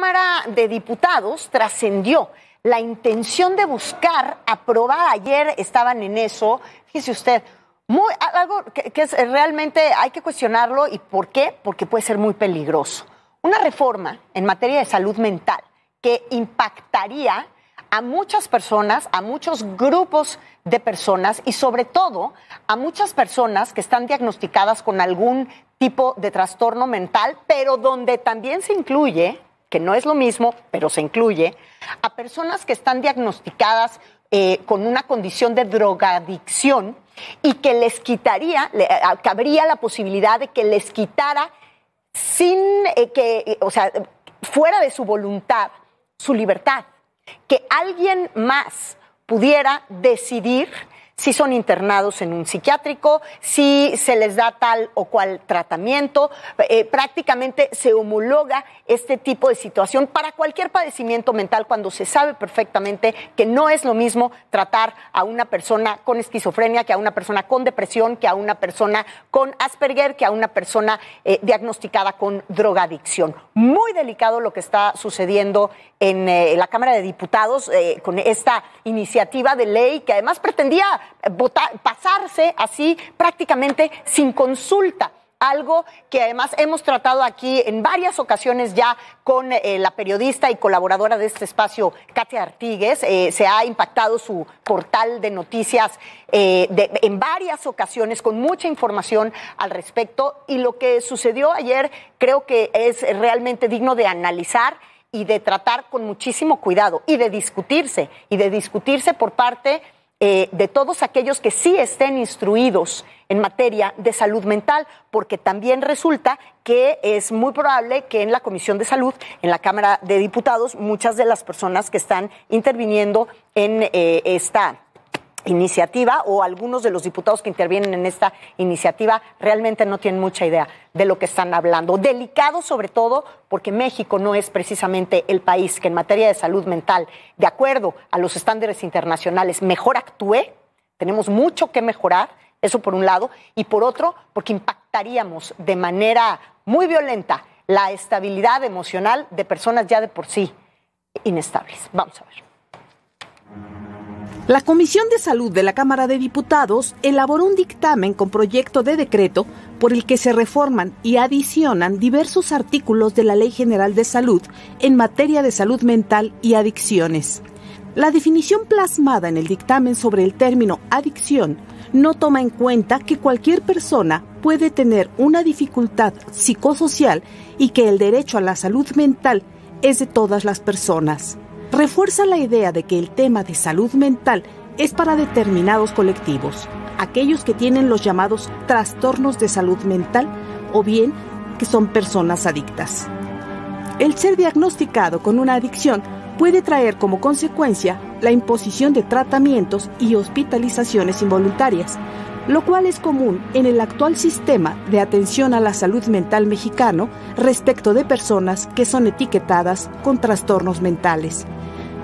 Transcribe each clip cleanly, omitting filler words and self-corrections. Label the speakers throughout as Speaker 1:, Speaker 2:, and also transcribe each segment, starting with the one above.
Speaker 1: Cámara de Diputados trascendió la intención de buscar aprobar, ayer estaban en eso, fíjese usted, algo que es realmente hay que cuestionarlo. ¿Y por qué? Porque puede ser muy peligroso. Una reforma en materia de salud mental que impactaría a muchas personas, a muchos grupos de personas y sobre todo a muchas personas que están diagnosticadas con algún tipo de trastorno mental, pero donde también se incluye, que no es lo mismo, pero se incluye, a personas que están diagnosticadas con una condición de drogadicción y que les quitaría, cabría la posibilidad de que les quitara fuera de su voluntad, su libertad, que alguien más pudiera decidir si son internados en un psiquiátrico, si se les da tal o cual tratamiento. Prácticamente se homologa este tipo de situación para cualquier padecimiento mental cuando se sabe perfectamente que no es lo mismo tratar a una persona con esquizofrenia que a una persona con depresión, que a una persona con Asperger, que a una persona diagnosticada con drogadicción. Muy delicado lo que está sucediendo en la Cámara de Diputados con esta iniciativa de ley que además pretendía pasarse así prácticamente sin consulta. Algo que además hemos tratado aquí en varias ocasiones ya con la periodista y colaboradora de este espacio, Katia Artigues. Se ha impactado su portal de noticias en varias ocasiones con mucha información al respecto. Y lo que sucedió ayer creo que es realmente digno de analizar y de tratar con muchísimo cuidado y de discutirse por parte de todos aquellos que sí estén instruidos en materia de salud mental, porque también resulta que es muy probable que en la Comisión de Salud, en la Cámara de Diputados, muchas de las personas que están interviniendo en esta iniciativa o algunos de los diputados que intervienen en esta iniciativa realmente no tienen mucha idea de lo que están hablando. Delicado sobre todo porque México no es precisamente el país que en materia de salud mental, de acuerdo a los estándares internacionales, mejor actúe. Tenemos mucho que mejorar, eso por un lado, y por otro porque impactaríamos de manera muy violenta la estabilidad emocional de personas ya de por sí inestables. Vamos a ver.
Speaker 2: La Comisión de Salud de la Cámara de Diputados elaboró un dictamen con proyecto de decreto por el que se reforman y adicionan diversos artículos de la Ley General de Salud en materia de salud mental y adicciones. La definición plasmada en el dictamen sobre el término adicción no toma en cuenta que cualquier persona puede tener una dificultad psicosocial y que el derecho a la salud mental es de todas las personas. Refuerza la idea de que el tema de salud mental es para determinados colectivos, aquellos que tienen los llamados trastornos de salud mental o bien que son personas adictas. El ser diagnosticado con una adicción puede traer como consecuencia la imposición de tratamientos y hospitalizaciones involuntarias, lo cual es común en el actual sistema de atención a la salud mental mexicano respecto de personas que son etiquetadas con trastornos mentales.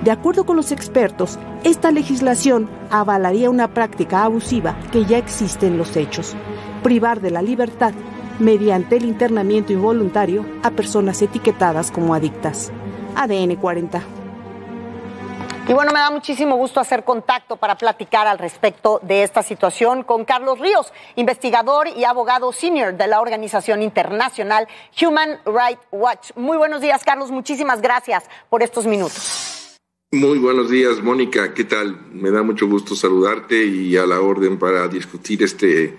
Speaker 2: De acuerdo con los expertos, esta legislación avalaría una práctica abusiva que ya existe en los hechos: privar de la libertad mediante el internamiento involuntario a personas etiquetadas como adictas. ADN 40.
Speaker 1: Y bueno, me da muchísimo gusto hacer contacto para platicar al respecto de esta situación con Carlos Ríos, investigador y abogado senior de la organización internacional Human Rights Watch. Muy buenos días, Carlos. Muchísimas gracias por estos minutos.
Speaker 3: Muy buenos días, Mónica. ¿Qué tal? Me da mucho gusto saludarte y a la orden para discutir este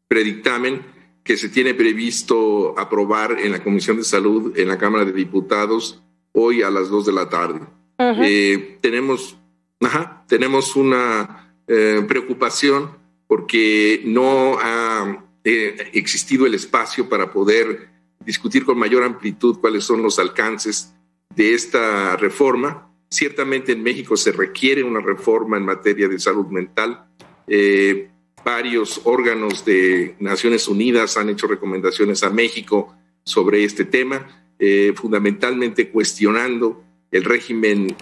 Speaker 3: predictamen que se tiene previsto aprobar en la Comisión de Salud en la Cámara de Diputados hoy a las 2 de la tarde. Tenemos una preocupación porque no ha existido el espacio para poder discutir con mayor amplitud cuáles son los alcances de esta reforma. Ciertamente en México se requiere una reforma en materia de salud mental. Varios órganos de Naciones Unidas han hecho recomendaciones a México sobre este tema, fundamentalmente cuestionando el régimen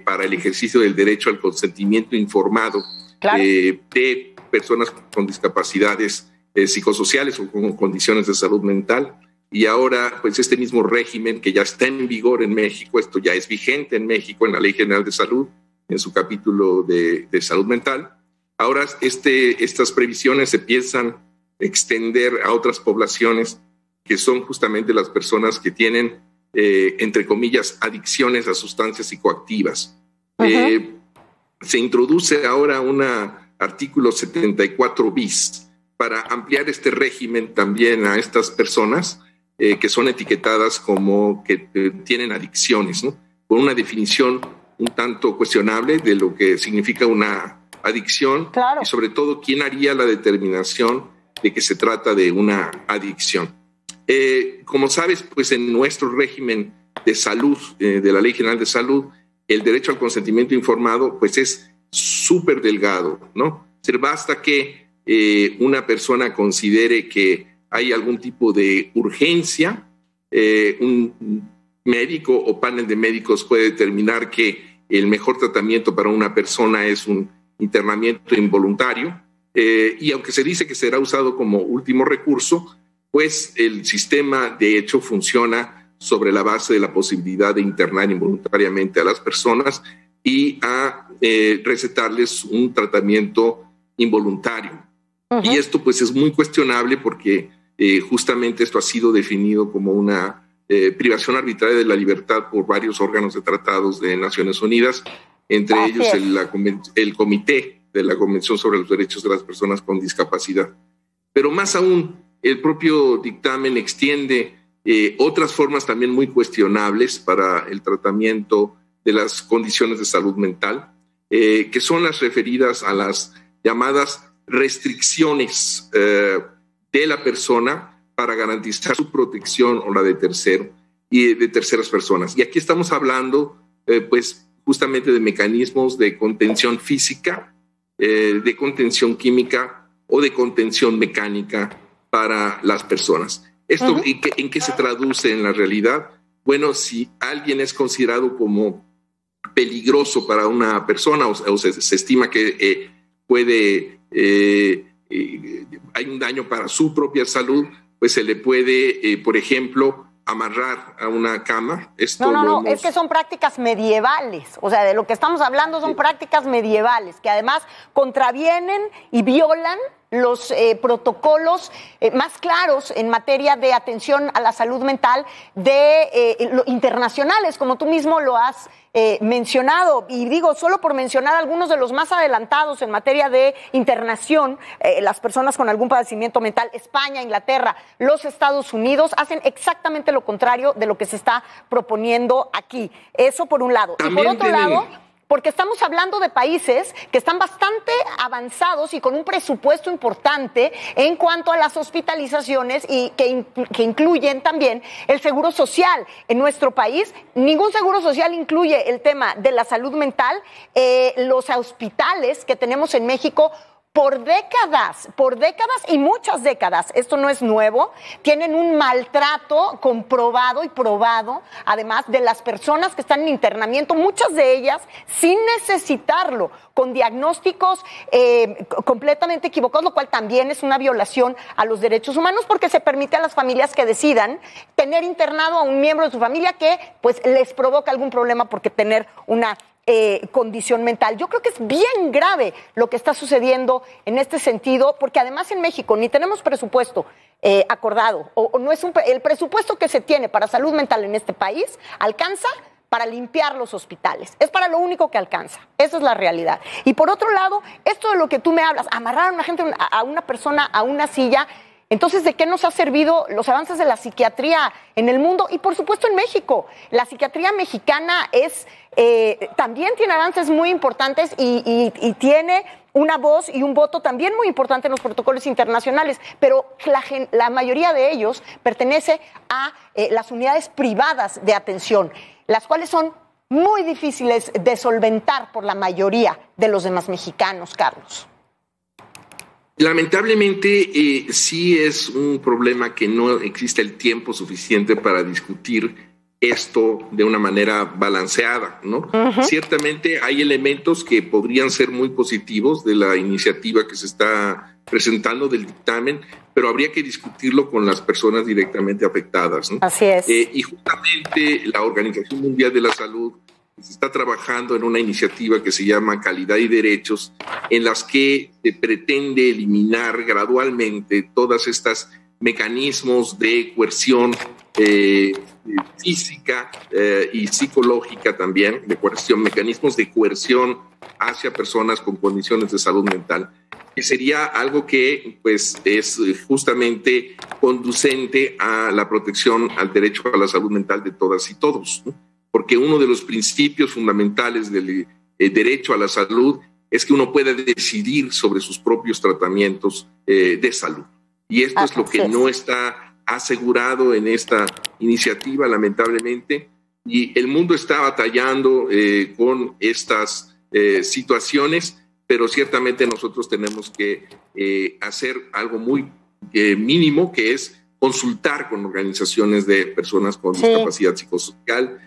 Speaker 3: para el ejercicio del derecho al consentimiento informado de personas con discapacidades psicosociales o con condiciones de salud mental. y ahora pues este mismo régimen que ya está en vigor en México, esto ya es vigente en México en la Ley General de Salud, en su capítulo de salud mental. Ahora estas previsiones se piensan extender a otras poblaciones que son justamente las personas que tienen, entre comillas, adicciones a sustancias psicoactivas. Se introduce ahora un artículo 74 bis para ampliar este régimen también a estas personas que son etiquetadas como que tienen adicciones, ¿no? Con una definición un tanto cuestionable de lo que significa una adicción. Claro. Y sobre todo quién haría la determinación de que se trata de una adicción. Como sabes, pues en nuestro régimen de salud, de la Ley General de Salud, el derecho al consentimiento informado pues es súper delgado, ¿no? O sea, basta que una persona considere que hay algún tipo de urgencia, un médico o panel de médicos puede determinar que el mejor tratamiento para una persona es un internamiento involuntario, y aunque se dice que será usado como último recurso, pues el sistema de hecho funciona sobre la base de la posibilidad de internar involuntariamente a las personas y a recetarles un tratamiento involuntario. Y esto pues es muy cuestionable porque justamente esto ha sido definido como una privación arbitraria de la libertad por varios órganos de tratados de Naciones Unidas, entre ellos el Comité de la Convención sobre los Derechos de las Personas con Discapacidad. Pero más aún, el propio dictamen extiende otras formas también muy cuestionables para el tratamiento de las condiciones de salud mental, que son las referidas a las llamadas restricciones de la persona para garantizar su protección o la de terceras personas. Y aquí estamos hablando, pues, justamente de mecanismos de contención física, de contención química o de contención mecánica para las personas. ¿Esto en qué se traduce en la realidad? Bueno, si alguien es considerado como peligroso para una persona o se estima que hay un daño para su propia salud, pues se le puede, por ejemplo, amarrar a una cama.
Speaker 1: No, es que son prácticas medievales. O sea, de lo que estamos hablando son prácticas medievales que además contravienen y violan los protocolos más claros en materia de atención a la salud mental internacionales, como tú mismo lo has mencionado. Y digo, solo por mencionar algunos de los más adelantados en materia de internación, las personas con algún padecimiento mental, España, Inglaterra, los Estados Unidos, hacen exactamente lo contrario de lo que se está proponiendo aquí. Eso por un lado. También y por otro lado, porque estamos hablando de países que están bastante avanzados y con un presupuesto importante en cuanto a las hospitalizaciones y que incluyen también el seguro social. En nuestro país, ningún seguro social incluye el tema de la salud mental. Los hospitales que tenemos en México por décadas y muchas décadas, esto no es nuevo, tienen un maltrato comprobado y probado, además de las personas que están en internamiento, muchas de ellas sin necesitarlo, con diagnósticos completamente equivocados, lo cual también es una violación a los derechos humanos porque se permite a las familias que decidan tener internado a un miembro de su familia que pues les provoca algún problema porque tener una condición mental. Yo creo que es bien grave lo que está sucediendo en este sentido, porque además en México ni tenemos presupuesto acordado, o no es el presupuesto que se tiene para salud mental en este país alcanza para limpiar los hospitales. Es para lo único que alcanza. Esa es la realidad. Y por otro lado, esto de lo que tú me hablas, amarrar a una gente, a una persona a una silla. Entonces, ¿de qué nos ha servido los avances de la psiquiatría en el mundo? Y, por supuesto, en México. La psiquiatría mexicana también tiene avances muy importantes y tiene una voz y un voto también muy importante en los protocolos internacionales, pero la mayoría de ellos pertenece a las unidades privadas de atención, las cuales son muy difíciles de solventar por la mayoría de los demás mexicanos, Carlos.
Speaker 3: Lamentablemente, sí es un problema que no existe el tiempo suficiente para discutir esto de una manera balanceada, ¿no? Ciertamente hay elementos que podrían ser muy positivos de la iniciativa que se está presentando del dictamen, pero habría que discutirlo con las personas directamente afectadas, ¿no?
Speaker 1: Así es.
Speaker 3: Y justamente la Organización Mundial de la Salud se está trabajando en una iniciativa que se llama Calidad y Derechos, en las que se pretende eliminar gradualmente todas estas mecanismos de coerción física y psicológica también, de coerción, mecanismos de coerción hacia personas con condiciones de salud mental, que sería algo que pues es justamente conducente a la protección al derecho a la salud mental de todas y todos, ¿no? Porque uno de los principios fundamentales del derecho a la salud es que uno pueda decidir sobre sus propios tratamientos de salud. Y esto es lo que no está asegurado en esta iniciativa, lamentablemente, y el mundo está batallando con estas situaciones, pero ciertamente nosotros tenemos que hacer algo muy mínimo, que es consultar con organizaciones de personas con discapacidad psicosocial,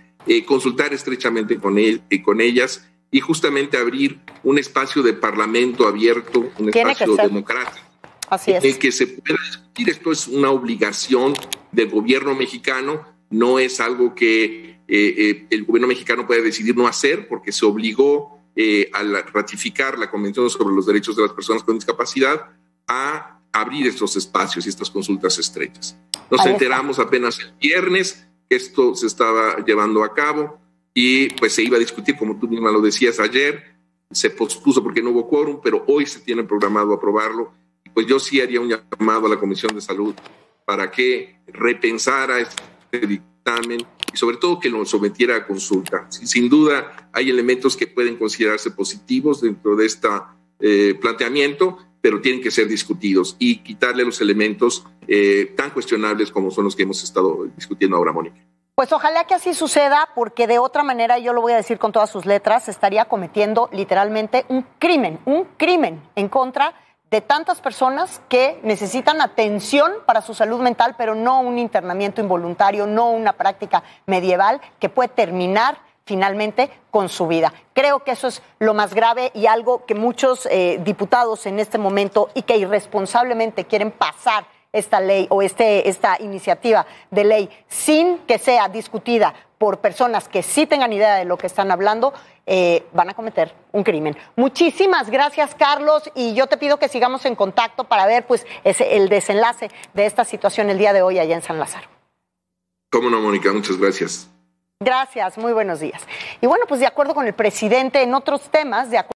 Speaker 3: consultar estrechamente con ellas y justamente abrir un espacio de parlamento abierto, un espacio democrático.
Speaker 1: Así es.
Speaker 3: En el que se pueda discutir. Esto es una obligación del gobierno mexicano, no es algo que el gobierno mexicano puede decidir no hacer, porque se obligó al ratificar la Convención sobre los Derechos de las Personas con Discapacidad a abrir estos espacios y estas consultas estrechas. Nos enteramos apenas el viernes que esto se estaba llevando a cabo y pues se iba a discutir, como tú misma lo decías ayer, se pospuso porque no hubo quórum, pero hoy se tiene programado aprobarlo. Pues yo sí haría un llamado a la Comisión de Salud para que repensara este dictamen y sobre todo que lo sometiera a consulta. Sin duda hay elementos que pueden considerarse positivos dentro de este planteamiento, pero tienen que ser discutidos y quitarle los elementos tan cuestionables como son los que hemos estado discutiendo ahora, Mónica.
Speaker 1: Pues ojalá que así suceda, porque de otra manera, yo lo voy a decir con todas sus letras, estaría cometiendo literalmente un crimen en contra de tantas personas que necesitan atención para su salud mental, pero no un internamiento involuntario, no una práctica medieval que puede terminar finalmente con su vida. Creo que eso es lo más grave y algo que muchos diputados en este momento y que irresponsablemente quieren pasar esta ley o esta iniciativa de ley sin que sea discutida por personas que sí tengan idea de lo que están hablando, van a cometer un crimen. Muchísimas gracias, Carlos, y yo te pido que sigamos en contacto para ver pues el desenlace de esta situación el día de hoy allá en San Lázaro.
Speaker 3: Cómo no, Mónica, muchas gracias.
Speaker 1: Gracias, muy buenos días. Y bueno, pues de acuerdo con el presidente en otros temas,